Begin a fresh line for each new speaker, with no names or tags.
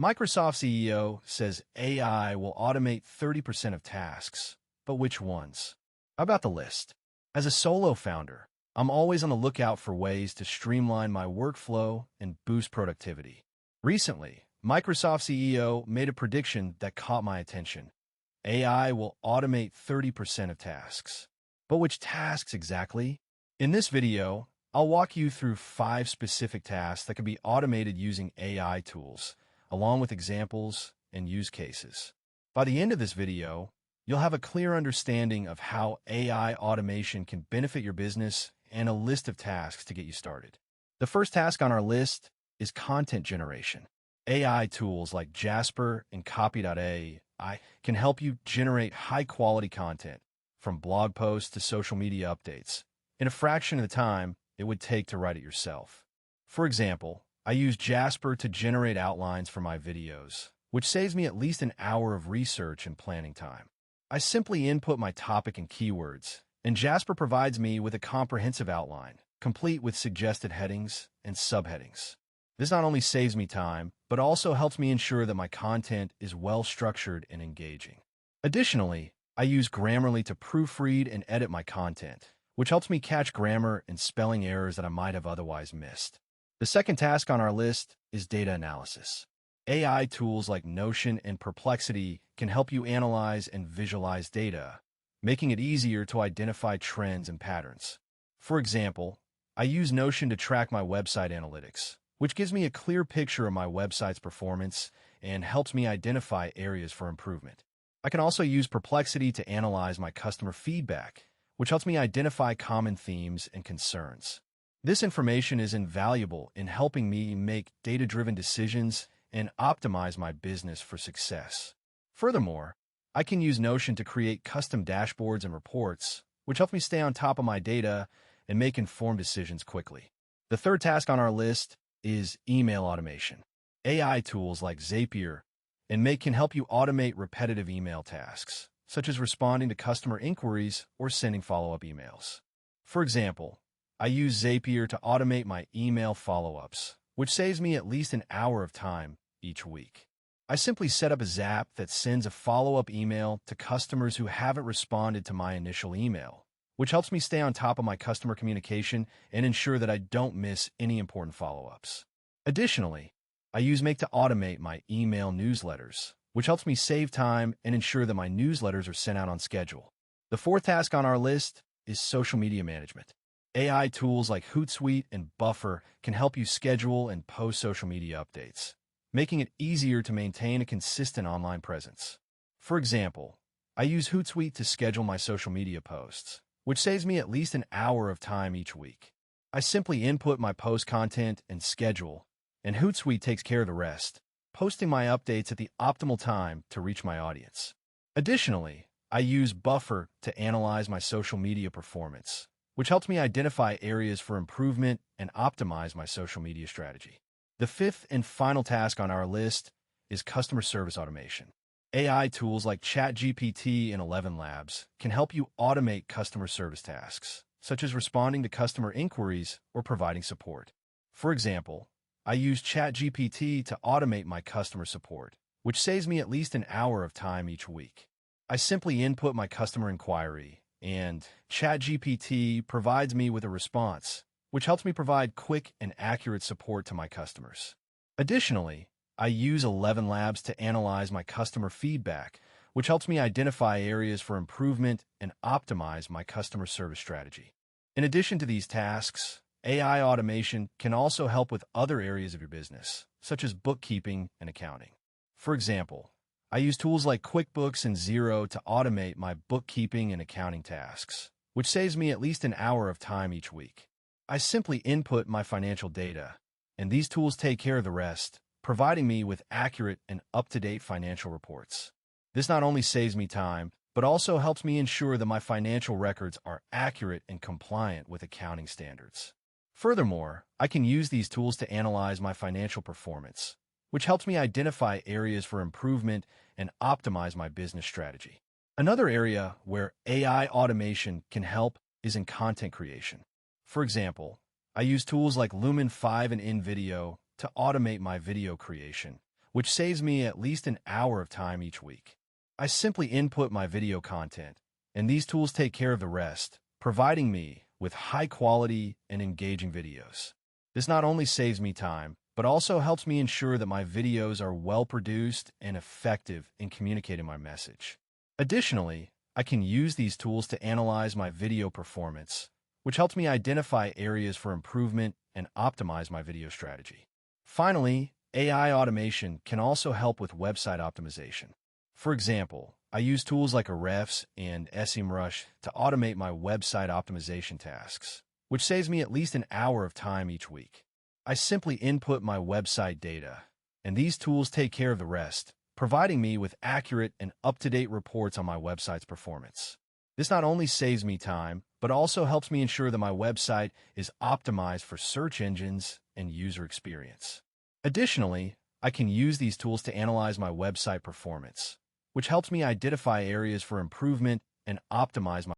Microsoft CEO says AI will automate 30% of tasks, but which ones? How about the list? As a solo founder, I'm always on the lookout for ways to streamline my workflow and boost productivity. Recently, Microsoft CEO made a prediction that caught my attention. AI will automate 30% of tasks. But which tasks exactly? In this video, I'll walk you through 5 specific tasks that can be automated using AI tools, along with examples and use cases. By the end of this video, you'll have a clear understanding of how AI automation can benefit your business and a list of tasks to get you started. The first task on our list is content generation. AI tools like Jasper and Copy.ai can help you generate high-quality content, from blog posts to social media updates, in a fraction of the time it would take to write it yourself. For example, I use Jasper to generate outlines for my videos, which saves me at least an hour of research and planning time. I simply input my topic and keywords, and Jasper provides me with a comprehensive outline, complete with suggested headings and subheadings. This not only saves me time, but also helps me ensure that my content is well-structured and engaging. Additionally, I use Grammarly to proofread and edit my content, which helps me catch grammar and spelling errors that I might have otherwise missed. The second task on our list is data analysis. AI tools like Notion and Perplexity can help you analyze and visualize data, making it easier to identify trends and patterns. For example, I use Notion to track my website analytics, which gives me a clear picture of my website's performance and helps me identify areas for improvement. I can also use Perplexity to analyze my customer feedback, which helps me identify common themes and concerns. This information is invaluable in helping me make data-driven decisions and optimize my business for success. Furthermore, I can use Notion to create custom dashboards and reports, which help me stay on top of my data and make informed decisions quickly. The third task on our list is email automation. AI tools like Zapier and Make can help you automate repetitive email tasks, such as responding to customer inquiries or sending follow-up emails. For example, I use Zapier to automate my email follow-ups, which saves me at least an hour of time each week. I simply set up a Zap that sends a follow-up email to customers who haven't responded to my initial email, which helps me stay on top of my customer communication and ensure that I don't miss any important follow-ups. Additionally, I use Make to automate my email newsletters, which helps me save time and ensure that my newsletters are sent out on schedule. The fourth task on our list is social media management. AI tools like Hootsuite and Buffer can help you schedule and post social media updates, making it easier to maintain a consistent online presence. For example, I use Hootsuite to schedule my social media posts, which saves me at least an hour of time each week. I simply input my post content and schedule, and Hootsuite takes care of the rest, posting my updates at the optimal time to reach my audience. Additionally, I use Buffer to analyze my social media performance, which helps me identify areas for improvement and optimize my social media strategy. The fifth and final task on our list is customer service automation. AI tools like ChatGPT and 11 Labs can help you automate customer service tasks, such as responding to customer inquiries or providing support. For example, I use ChatGPT to automate my customer support, which saves me at least an hour of time each week. I simply input my customer inquiry, and ChatGPT provides me with a response, which helps me provide quick and accurate support to my customers. Additionally, I use 11 Labs to analyze my customer feedback, which helps me identify areas for improvement and optimize my customer service strategy. In addition to these tasks, AI automation can also help with other areas of your business, such as bookkeeping and accounting. For example, I use tools like QuickBooks and Xero to automate my bookkeeping and accounting tasks, which saves me at least an hour of time each week. I simply input my financial data, and these tools take care of the rest, providing me with accurate and up-to-date financial reports. This not only saves me time, but also helps me ensure that my financial records are accurate and compliant with accounting standards. Furthermore, I can use these tools to analyze my financial performance, which helps me identify areas for improvement and optimize my business strategy. Another area where AI automation can help is in content creation. For example, I use tools like Lumen 5 and InVideo to automate my video creation, which saves me at least an hour of time each week. I simply input my video content, and these tools take care of the rest, providing me with high-quality and engaging videos. This not only saves me time, but also helps me ensure that my videos are well-produced and effective in communicating my message. Additionally, I can use these tools to analyze my video performance, which helps me identify areas for improvement and optimize my video strategy. Finally, AI automation can also help with website optimization. For example, I use tools like Ahrefs and SEMrush to automate my website optimization tasks, which saves me at least an hour of time each week. I simply input my website data, and these tools take care of the rest, providing me with accurate and up-to-date reports on my website's performance. This not only saves me time, but also helps me ensure that my website is optimized for search engines and user experience. Additionally, I can use these tools to analyze my website performance, which helps me identify areas for improvement and optimize my